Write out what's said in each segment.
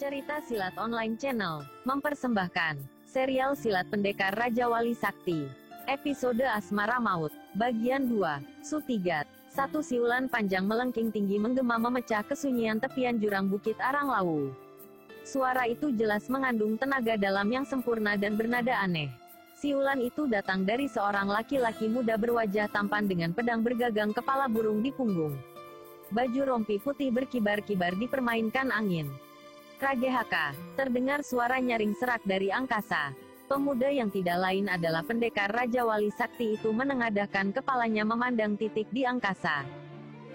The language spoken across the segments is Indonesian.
Cerita Silat Online Channel mempersembahkan serial Silat Pendekar Raja Wali Sakti, episode Asmara Maut, bagian 2, Sutigat. Satu siulan panjang melengking tinggi menggema memecah kesunyian tepian jurang Bukit Arang Lawu. Suara itu jelas mengandung tenaga dalam yang sempurna dan bernada aneh. Siulan itu datang dari seorang laki-laki muda berwajah tampan dengan pedang bergagang kepala burung di punggung. Baju rompi putih berkibar-kibar dipermainkan angin. KGHK, terdengar suara nyaring serak dari angkasa. Pemuda yang tidak lain adalah pendekar Raja Wali Sakti itu menengadahkan kepalanya memandang titik di angkasa.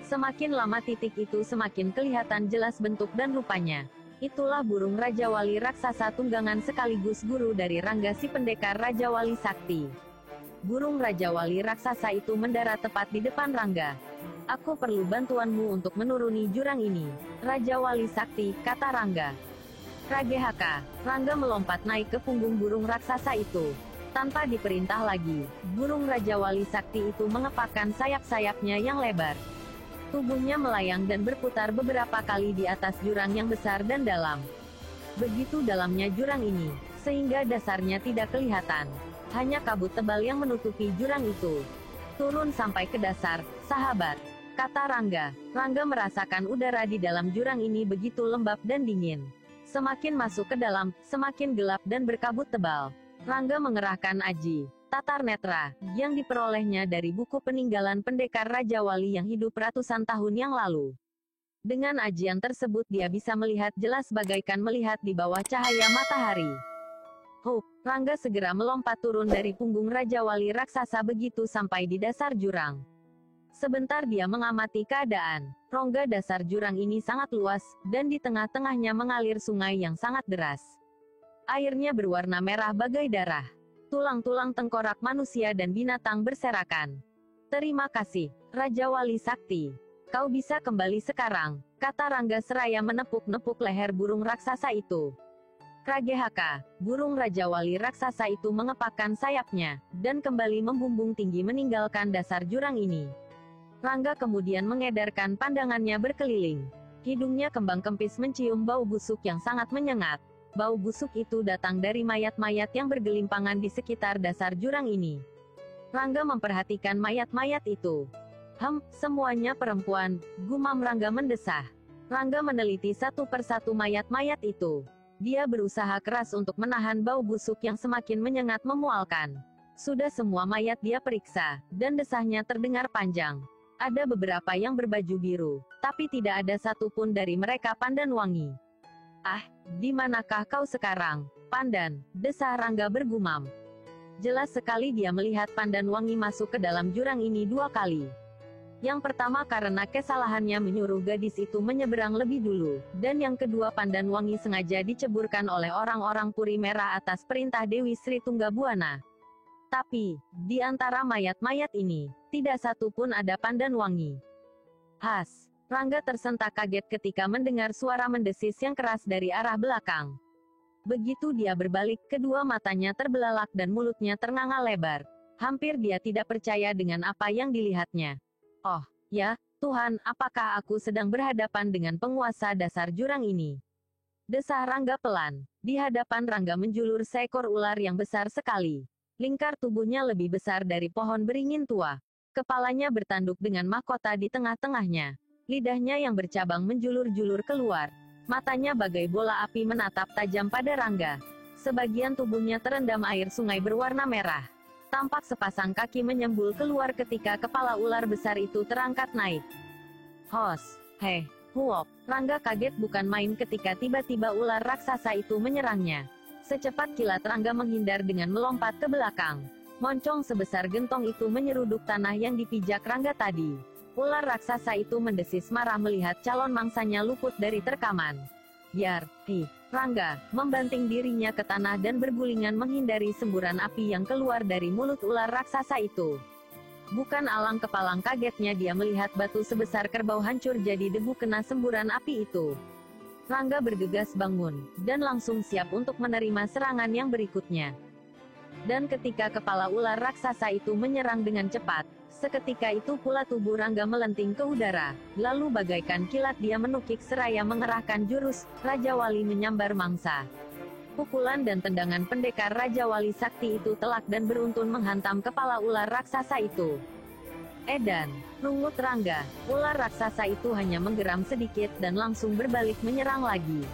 Semakin lama titik itu semakin kelihatan jelas bentuk dan rupanya. Itulah burung Raja Wali raksasa tunggangan sekaligus guru dari Rangga si pendekar Raja Wali Sakti. Burung Raja Wali raksasa itu mendarat tepat di depan Rangga. "Aku perlu bantuanmu untuk menuruni jurang ini, Raja Wali Sakti," kata Rangga. KGHK, Rangga melompat naik ke punggung burung raksasa itu. Tanpa diperintah lagi, burung Raja Wali Sakti itu mengepakkan sayap-sayapnya yang lebar. Tubuhnya melayang dan berputar beberapa kali di atas jurang yang besar dan dalam. Begitu dalamnya jurang ini, sehingga dasarnya tidak kelihatan. Hanya kabut tebal yang menutupi jurang itu. "Turun sampai ke dasar, sahabat," kata Rangga. Rangga merasakan udara di dalam jurang ini begitu lembab dan dingin. Semakin masuk ke dalam, semakin gelap dan berkabut tebal. Rangga mengerahkan aji tatar netra yang diperolehnya dari buku peninggalan pendekar Raja Wali yang hidup ratusan tahun yang lalu. Dengan ajian tersebut dia bisa melihat jelas bagaikan melihat di bawah cahaya matahari. Rangga segera melompat turun dari punggung Raja Wali raksasa begitu sampai di dasar jurang. Sebentar dia mengamati keadaan. Rongga dasar jurang ini sangat luas, dan di tengah-tengahnya mengalir sungai yang sangat deras. Airnya berwarna merah bagai darah. Tulang-tulang tengkorak manusia dan binatang berserakan. "Terima kasih, Raja Wali Sakti. Kau bisa kembali sekarang," kata Rangga seraya menepuk-nepuk leher burung raksasa itu. KGHK, burung Raja Wali raksasa itu mengepakkan sayapnya, dan kembali membumbung tinggi meninggalkan dasar jurang ini. Rangga kemudian mengedarkan pandangannya berkeliling. Hidungnya kembang kempis mencium bau busuk yang sangat menyengat. Bau busuk itu datang dari mayat-mayat yang bergelimpangan di sekitar dasar jurang ini. Rangga memperhatikan mayat-mayat itu. Semuanya perempuan," gumam Rangga mendesah. Rangga meneliti satu persatu mayat-mayat itu. Dia berusaha keras untuk menahan bau busuk yang semakin menyengat memualkan. Sudah semua mayat dia periksa, dan desahnya terdengar panjang. Ada beberapa yang berbaju biru, tapi tidak ada satupun dari mereka Pandan Wangi. "Ah, di manakah kau sekarang, Pandan?" desah Rangga bergumam. Jelas sekali dia melihat Pandan Wangi masuk ke dalam jurang ini 2 kali. Yang pertama karena kesalahannya menyuruh gadis itu menyeberang lebih dulu, dan yang kedua Pandan Wangi sengaja diceburkan oleh orang-orang Puri Merah atas perintah Dewi Sri Tunggabuana. Tapi, di antara mayat-mayat ini, tidak satu pun ada Pandan Wangi. Rangga tersentak kaget ketika mendengar suara mendesis yang keras dari arah belakang. Begitu dia berbalik, kedua matanya terbelalak dan mulutnya ternganga lebar. Hampir dia tidak percaya dengan apa yang dilihatnya. "Oh, ya, Tuhan, apakah aku sedang berhadapan dengan penguasa dasar jurang ini?" desah Rangga pelan. Di hadapan Rangga menjulur seekor ular yang besar sekali. Lingkar tubuhnya lebih besar dari pohon beringin tua. Kepalanya bertanduk dengan mahkota di tengah-tengahnya. Lidahnya yang bercabang menjulur-julur keluar. Matanya bagai bola api menatap tajam pada Rangga. Sebagian tubuhnya terendam air sungai berwarna merah. Tampak sepasang kaki menyembul keluar ketika kepala ular besar itu terangkat naik. Rangga kaget bukan main ketika tiba-tiba ular raksasa itu menyerangnya. Secepat kilat Rangga menghindar dengan melompat ke belakang. Moncong sebesar gentong itu menyeruduk tanah yang dipijak Rangga tadi. Ular raksasa itu mendesis marah melihat calon mangsanya luput dari terkaman. Rangga membanting dirinya ke tanah dan bergulingan menghindari semburan api yang keluar dari mulut ular raksasa itu. Bukan alang kepalang kagetnya dia melihat batu sebesar kerbau hancur jadi debu kena semburan api itu. Rangga bergegas bangun, dan langsung siap untuk menerima serangan yang berikutnya. Dan ketika kepala ular raksasa itu menyerang dengan cepat, Seketika itu pula tubuh Rangga melenting ke udara, lalu bagaikan kilat dia menukik seraya mengerahkan jurus Raja Wali menyambar mangsa. Pukulan dan tendangan pendekar Raja Wali Sakti itu telak dan beruntun menghantam kepala ular raksasa itu. Edan, rungut Rangga, ular raksasa itu hanya menggeram sedikit dan langsung berbalik menyerang lagi.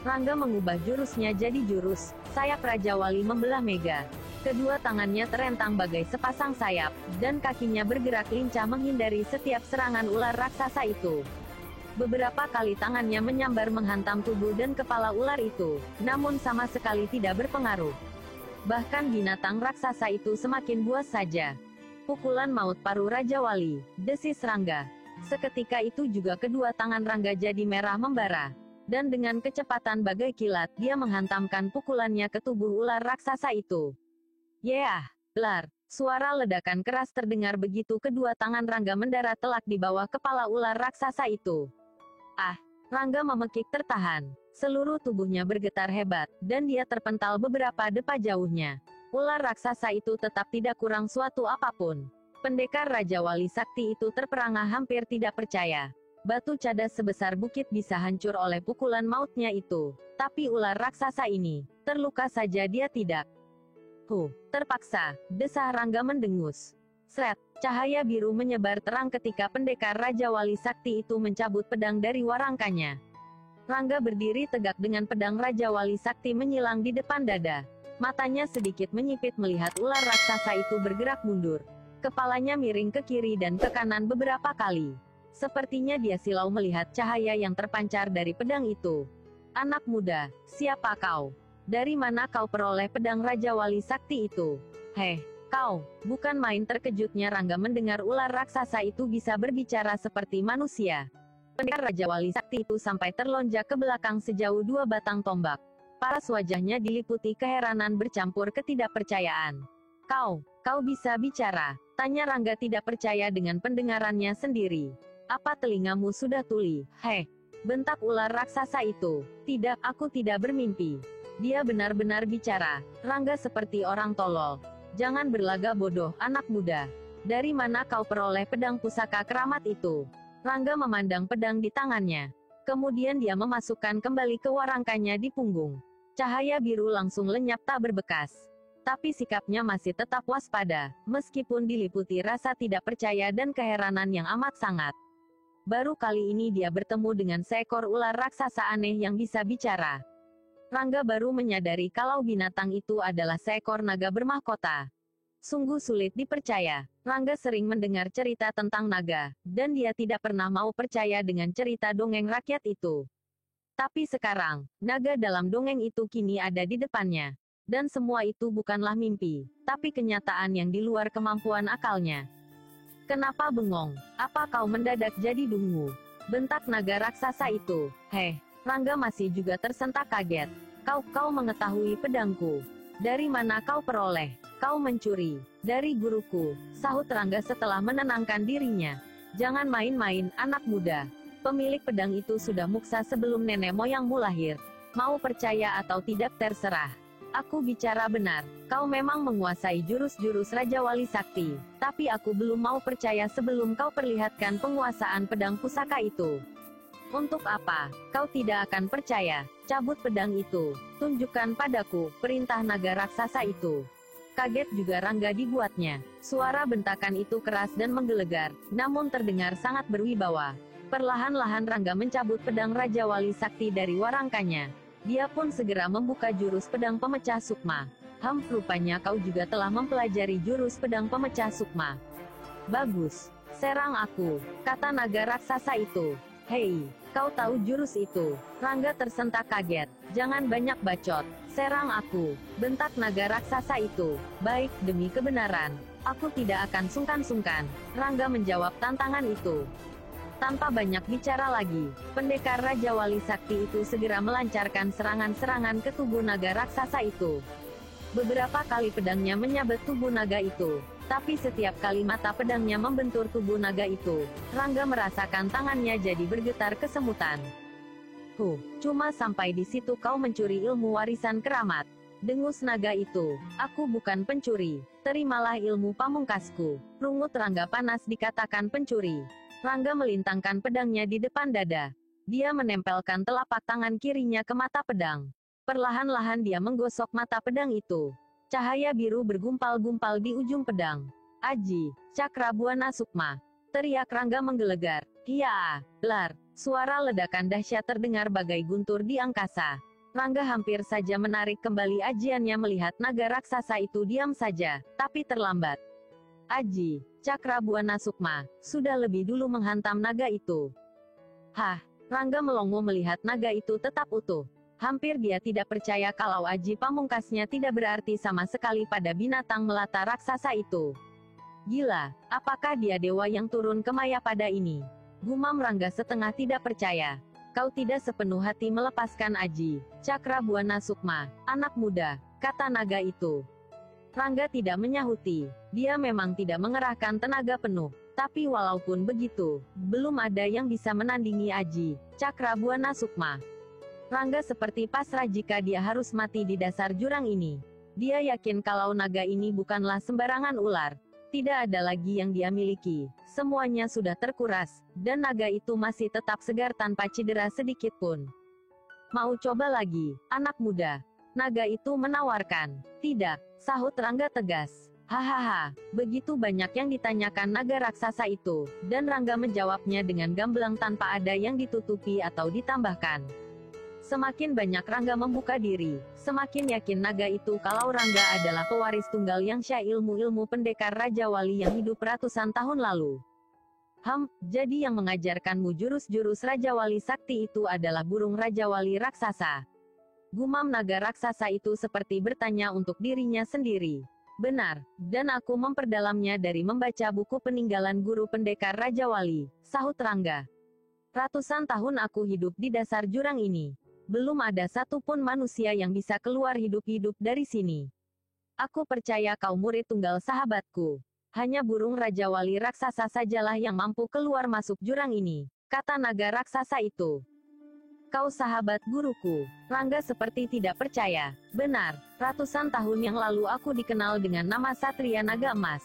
Rangga mengubah jurusnya jadi jurus sayap Raja Wali membelah mega. Kedua tangannya terentang bagai sepasang sayap, dan kakinya bergerak lincah menghindari setiap serangan ular raksasa itu. Beberapa kali tangannya menyambar menghantam tubuh dan kepala ular itu, namun sama sekali tidak berpengaruh. Bahkan binatang raksasa itu semakin buas saja. Pukulan maut paruh Raja Wali, desis Rangga. Seketika itu juga kedua tangan Rangga jadi merah membara. Dan dengan kecepatan bagai kilat, dia menghantamkan pukulannya ke tubuh ular raksasa itu. Yeah, blar, suara ledakan keras terdengar begitu kedua tangan Rangga mendarat telak di bawah kepala ular raksasa itu. Ah, Rangga memekik tertahan. Seluruh tubuhnya bergetar hebat, dan dia terpental beberapa depa jauhnya. Ular raksasa itu tetap tidak kurang suatu apapun. Pendekar Raja Wali Sakti itu terperangah hampir tidak percaya. Batu cadas sebesar bukit bisa hancur oleh pukulan mautnya itu. Tapi ular raksasa ini, terluka saja dia tidak. Terpaksa, desah Rangga mendengus. Sret, cahaya biru menyebar terang ketika pendekar Raja Wali Sakti itu mencabut pedang dari warangkanya. Rangga berdiri tegak dengan pedang Raja Wali Sakti menyilang di depan dada. Matanya sedikit menyipit melihat ular raksasa itu bergerak mundur. Kepalanya miring ke kiri dan ke kanan beberapa kali. Sepertinya dia silau melihat cahaya yang terpancar dari pedang itu. Anak muda, siapa kau? Dari mana kau peroleh pedang Raja Wali Sakti itu? Heh, kau, bukan main terkejutnya Rangga mendengar ular raksasa itu bisa berbicara seperti manusia. Pendekar Raja Wali Sakti itu sampai terlonjak ke belakang sejauh 2 batang tombak. Paras wajahnya diliputi keheranan bercampur ketidakpercayaan. Kau bisa bicara? Tanya Rangga tidak percaya dengan pendengarannya sendiri. Apa telingamu sudah tuli? Heh, bentak ular raksasa itu. Tidak, aku tidak bermimpi. Dia benar-benar bicara. Rangga seperti orang tolol. Jangan berlagak bodoh, anak muda. Dari mana kau peroleh pedang pusaka keramat itu? Rangga memandang pedang di tangannya. Kemudian dia memasukkan kembali ke warangkanya di punggung. Cahaya biru langsung lenyap tak berbekas. Tapi sikapnya masih tetap waspada, meskipun diliputi rasa tidak percaya dan keheranan yang amat sangat. Baru kali ini dia bertemu dengan seekor ular raksasa aneh yang bisa bicara. Rangga baru menyadari kalau binatang itu adalah seekor naga bermahkota. Sungguh sulit dipercaya. Rangga sering mendengar cerita tentang naga, dan dia tidak pernah mau percaya dengan cerita dongeng rakyat itu. Tapi sekarang, naga dalam dongeng itu kini ada di depannya. Dan semua itu bukanlah mimpi, tapi kenyataan yang di luar kemampuan akalnya. Kenapa bengong? Apa kau mendadak jadi dungu? Bentak naga raksasa itu. Heh. Rangga masih juga tersentak kaget. Kau mengetahui pedangku. Dari mana kau peroleh? Kau mencuri. Dari guruku, sahut Rangga setelah menenangkan dirinya. Jangan main-main, anak muda. Pemilik pedang itu sudah muksa sebelum nenek moyangmu lahir. Mau percaya atau tidak terserah. Aku bicara benar. Kau memang menguasai jurus-jurus Raja Wali Sakti. Tapi aku belum mau percaya sebelum kau perlihatkan penguasaan pedang pusaka itu. Untuk apa? Kau tidak akan percaya. Cabut pedang itu. Tunjukkan padaku, perintah naga raksasa itu. Kaget juga Rangga dibuatnya. Suara bentakan itu keras dan menggelegar, namun terdengar sangat berwibawa. Perlahan-lahan Rangga mencabut pedang Raja Wali Sakti dari warangkanya. Dia pun segera membuka jurus pedang pemecah sukma. Rupanya kau juga telah mempelajari jurus pedang pemecah sukma. Bagus. Serang aku, kata naga raksasa itu. Hei, kau tahu jurus itu? Rangga tersentak kaget. Jangan banyak bacot. Serang aku, bentak naga raksasa itu. Baik, demi kebenaran. Aku tidak akan sungkan-sungkan. Rangga menjawab tantangan itu. Tanpa banyak bicara lagi, pendekar Raja Wali Sakti itu segera melancarkan serangan-serangan ke tubuh naga raksasa itu. Beberapa kali pedangnya menyabet tubuh naga itu. Tapi setiap kali mata pedangnya membentur tubuh naga itu, Rangga merasakan tangannya jadi bergetar kesemutan. Cuma sampai di situ kau mencuri ilmu warisan keramat. Dengus naga itu, "Aku bukan pencuri. Terimalah ilmu pamungkasku." Rungut Rangga panas dikatakan pencuri. Rangga melintangkan pedangnya di depan dada. Dia menempelkan telapak tangan kirinya ke mata pedang. Perlahan-lahan dia menggosok mata pedang itu. Cahaya biru bergumpal-gumpal di ujung pedang. "Aji, Cakrabuana Sukma!" teriak Rangga menggelegar. "Hiya!" Blar! Suara ledakan dahsyat terdengar bagai guntur di angkasa. Rangga hampir saja menarik kembali ajiannya melihat naga raksasa itu diam saja, tapi terlambat. Aji, Cakrabuana Sukma, sudah lebih dulu menghantam naga itu. Hah, Rangga melongo melihat naga itu tetap utuh. Hampir dia tidak percaya kalau aji pamungkasnya tidak berarti sama sekali pada binatang melata raksasa itu. Gila, apakah dia dewa yang turun ke Mayapada ini? Gumam Rangga setengah tidak percaya. "Kau tidak sepenuh hati melepaskan Aji, Cakrabuana Sukma, anak muda," kata naga itu. Rangga tidak menyahuti. Dia memang tidak mengerahkan tenaga penuh. Tapi walaupun begitu, belum ada yang bisa menandingi Aji, Cakrabuana Sukma. Rangga seperti pasrah jika dia harus mati di dasar jurang ini. Dia yakin kalau naga ini bukanlah sembarangan ular. Tidak ada lagi yang dia miliki, semuanya sudah terkuras, dan naga itu masih tetap segar tanpa cedera sedikit pun. "Mau coba lagi, anak muda?" naga itu menawarkan. "Tidak," sahut Rangga tegas. Hahaha, begitu banyak yang ditanyakan naga raksasa itu, dan Rangga menjawabnya dengan gamblang tanpa ada yang ditutupi atau ditambahkan. Semakin banyak Rangga membuka diri, semakin yakin naga itu kalau Rangga adalah pewaris tunggal yang syah ilmu-ilmu pendekar Raja Wali yang hidup ratusan tahun lalu. Jadi yang mengajarkanmu jurus-jurus Raja Wali Sakti itu adalah burung Raja Wali raksasa?" Gumam naga raksasa itu seperti bertanya untuk dirinya sendiri. "Benar, dan aku memperdalamnya dari membaca buku peninggalan guru pendekar Raja Wali," sahut Rangga. "Ratusan tahun aku hidup di dasar jurang ini. Belum ada satupun manusia yang bisa keluar hidup-hidup dari sini. Aku percaya kau murid tunggal sahabatku. Hanya burung Raja Wali raksasa sajalah yang mampu keluar masuk jurang ini," kata naga raksasa itu. "Kau sahabat guruku." Rangga seperti tidak percaya. "Benar, ratusan tahun yang lalu aku dikenal dengan nama Satria Naga Emas.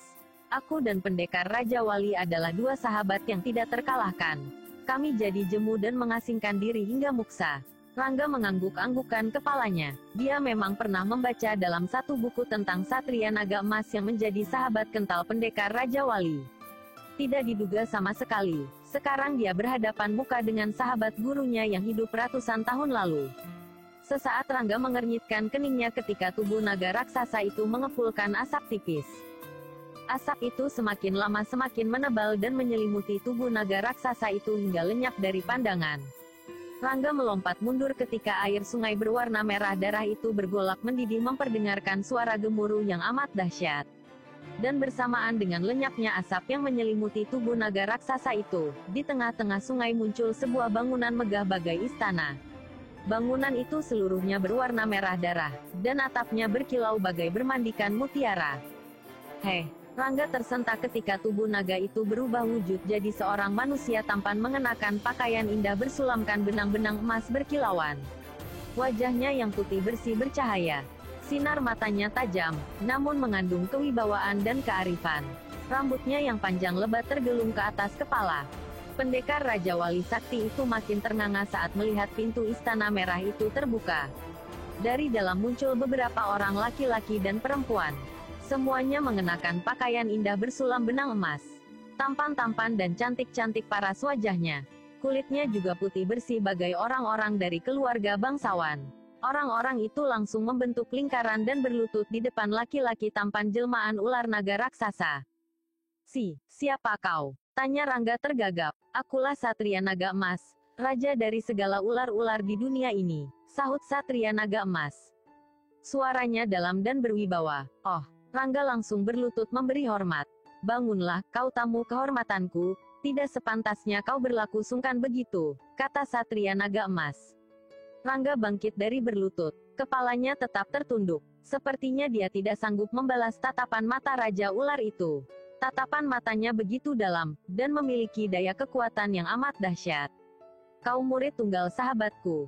Aku dan pendekar Raja Wali adalah dua sahabat yang tidak terkalahkan. Kami jadi jemu dan mengasingkan diri hingga muksa." Rangga mengangguk-anggukan kepalanya. Dia memang pernah membaca dalam satu buku tentang Satria Naga Emas yang menjadi sahabat kental pendekar Raja Wali. Tidak diduga sama sekali, sekarang dia berhadapan muka dengan sahabat gurunya yang hidup ratusan tahun lalu. Sesaat Rangga mengernyitkan keningnya ketika tubuh naga raksasa itu mengepulkan asap tipis. Asap itu semakin lama semakin menebal dan menyelimuti tubuh naga raksasa itu hingga lenyap dari pandangan. Rangga melompat mundur ketika air sungai berwarna merah darah itu bergolak mendidih memperdengarkan suara gemuruh yang amat dahsyat. Dan bersamaan dengan lenyapnya asap yang menyelimuti tubuh naga raksasa itu, di tengah-tengah sungai muncul sebuah bangunan megah bagai istana. Bangunan itu seluruhnya berwarna merah darah, dan atapnya berkilau bagai bermandikan mutiara. Rangga tersentak ketika tubuh naga itu berubah wujud jadi seorang manusia tampan mengenakan pakaian indah bersulamkan benang-benang emas berkilauan. Wajahnya yang putih bersih bercahaya. Sinar matanya tajam, namun mengandung kewibawaan dan kearifan. Rambutnya yang panjang lebat tergelung ke atas kepala. Pendekar Raja Wali Sakti itu makin ternganga saat melihat pintu istana merah itu terbuka. Dari dalam muncul beberapa orang laki-laki dan perempuan. Semuanya mengenakan pakaian indah bersulam benang emas. Tampan-tampan dan cantik-cantik paras wajahnya. Kulitnya juga putih bersih bagai orang-orang dari keluarga bangsawan. Orang-orang itu langsung membentuk lingkaran dan berlutut di depan laki-laki tampan jelmaan ular naga raksasa. Siapa kau?" tanya Rangga tergagap. "Akulah Satria Naga Emas, raja dari segala ular-ular di dunia ini," sahut Satria Naga Emas. Suaranya dalam dan berwibawa. "Oh." Rangga langsung berlutut memberi hormat. "Bangunlah, kau tamu kehormatanku, tidak sepantasnya kau berlaku sungkan begitu," kata Satria Naga Emas. Rangga bangkit dari berlutut, kepalanya tetap tertunduk. Sepertinya dia tidak sanggup membalas tatapan mata Raja Ular itu. Tatapan matanya begitu dalam, dan memiliki daya kekuatan yang amat dahsyat. "Kau murid tunggal sahabatku.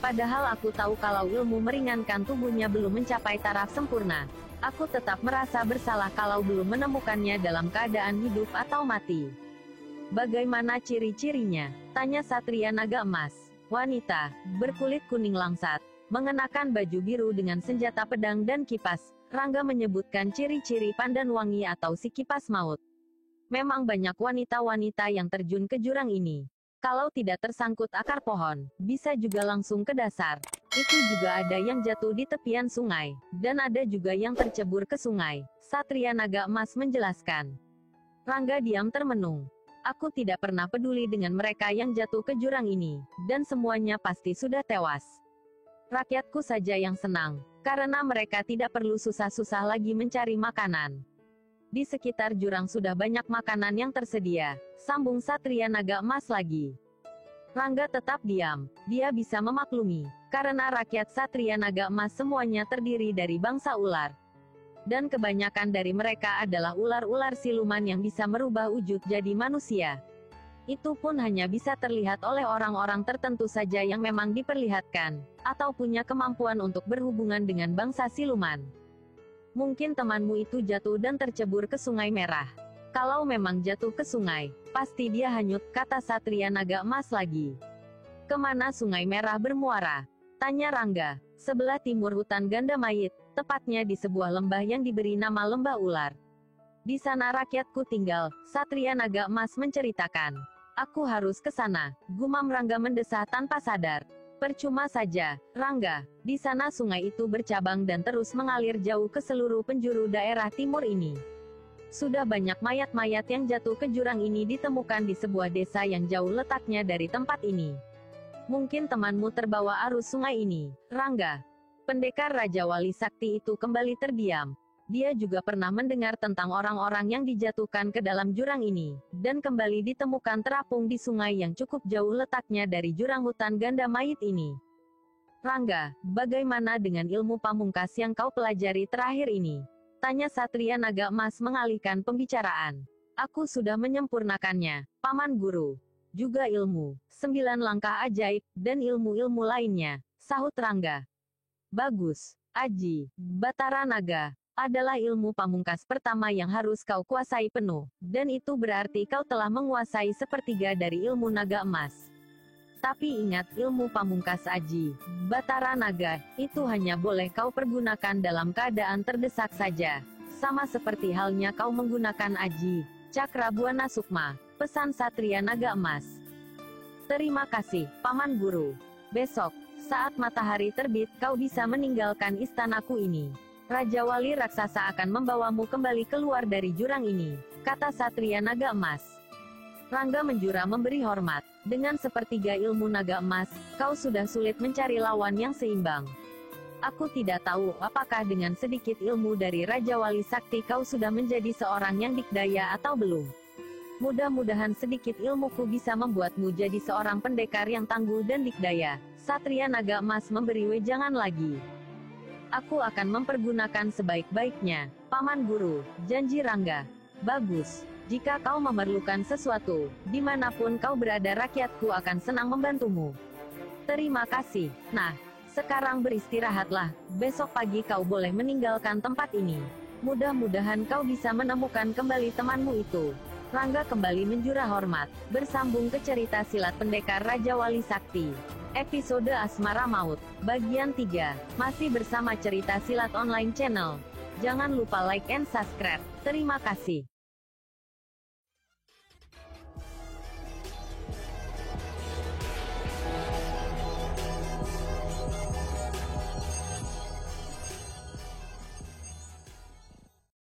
Padahal aku tahu kalau ilmu meringankan tubuhnya belum mencapai taraf sempurna. Aku tetap merasa bersalah kalau belum menemukannya dalam keadaan hidup atau mati. Bagaimana ciri-cirinya? Tanya Satria Naga Emas. Wanita, berkulit kuning langsat, mengenakan baju biru dengan senjata pedang dan kipas. Rangga menyebutkan ciri-ciri pandan wangi atau si kipas maut. Memang banyak wanita-wanita yang terjun ke jurang ini. Kalau tidak tersangkut akar pohon, bisa juga langsung ke dasar. Itu juga ada yang jatuh di tepian sungai, dan ada juga yang tercebur ke sungai. Satria Naga Emas menjelaskan. Rangga diam termenung. Aku tidak pernah peduli dengan mereka yang jatuh ke jurang ini, dan semuanya pasti sudah tewas. Rakyatku saja yang senang, karena mereka tidak perlu susah-susah lagi mencari makanan. Di sekitar jurang sudah banyak makanan yang tersedia, sambung Satria Naga Emas lagi. Rangga tetap diam, dia bisa memaklumi, karena rakyat Satria Naga Emas semuanya terdiri dari bangsa ular. Dan kebanyakan dari mereka adalah ular-ular siluman yang bisa merubah wujud jadi manusia. Itu pun hanya bisa terlihat oleh orang-orang tertentu saja yang memang diperlihatkan, atau punya kemampuan untuk berhubungan dengan bangsa siluman. Mungkin temanmu itu jatuh dan tercebur ke Sungai Merah. Kalau memang jatuh ke sungai, pasti dia hanyut, kata Satria Naga Emas lagi. Kemana Sungai Merah bermuara? Tanya Rangga. Sebelah timur hutan Ganda Mayit, tepatnya di sebuah lembah yang diberi nama Lembah Ular. Di sana rakyatku tinggal, Satria Naga Emas menceritakan. Aku harus ke sana, gumam Rangga mendesah tanpa sadar. Percuma saja, Rangga. Di sana sungai itu bercabang dan terus mengalir jauh ke seluruh penjuru daerah timur ini. Sudah banyak mayat-mayat yang jatuh ke jurang ini ditemukan di sebuah desa yang jauh letaknya dari tempat ini. Mungkin temanmu terbawa arus sungai ini, Rangga. Pendekar Raja Wali Sakti itu kembali terdiam. Dia juga pernah mendengar tentang orang-orang yang dijatuhkan ke dalam jurang ini, dan kembali ditemukan terapung di sungai yang cukup jauh letaknya dari jurang hutan Ganda Mayit ini. Rangga, bagaimana dengan ilmu pamungkas yang kau pelajari terakhir ini? Tanya Satria Naga Emas mengalihkan pembicaraan. Aku sudah menyempurnakannya, Paman Guru. Juga ilmu 9 langkah ajaib, dan ilmu-ilmu lainnya, sahut Rangga. Bagus, Aji, Batara Naga. Adalah ilmu pamungkas pertama yang harus kau kuasai penuh, dan itu berarti kau telah menguasai sepertiga dari ilmu naga emas. Tapi ingat, ilmu pamungkas Aji, Batara Naga, itu hanya boleh kau pergunakan dalam keadaan terdesak saja. Sama seperti halnya kau menggunakan Aji, Cakra Buana Sukma, pesan Satria Naga Emas. Terima kasih, Paman Guru. Besok, saat matahari terbit, kau bisa meninggalkan istanaku ini. Raja Wali Raksasa akan membawamu kembali keluar dari jurang ini, kata Satria Naga Emas. Rangga menjura memberi hormat. Dengan sepertiga ilmu naga emas, kau sudah sulit mencari lawan yang seimbang. Aku tidak tahu apakah dengan sedikit ilmu dari Raja Wali Sakti kau sudah menjadi seorang yang dikdaya atau belum. Mudah-mudahan sedikit ilmuku bisa membuatmu jadi seorang pendekar yang tangguh dan dikdaya. Satria Naga Emas memberi wejangan lagi. Aku akan mempergunakan sebaik-baiknya, Paman Guru, janji Rangga. Bagus. Jika kau memerlukan sesuatu, dimanapun kau berada rakyatku akan senang membantumu. Terima kasih. Nah, sekarang beristirahatlah, besok pagi kau boleh meninggalkan tempat ini. Mudah-mudahan kau bisa menemukan kembali temanmu itu. Rangga kembali menjura hormat, bersambung ke cerita silat pendekar Raja Wali Sakti. Episode Asmara Maut, bagian 3, masih bersama cerita silat online channel. Jangan lupa like and subscribe. Terima kasih.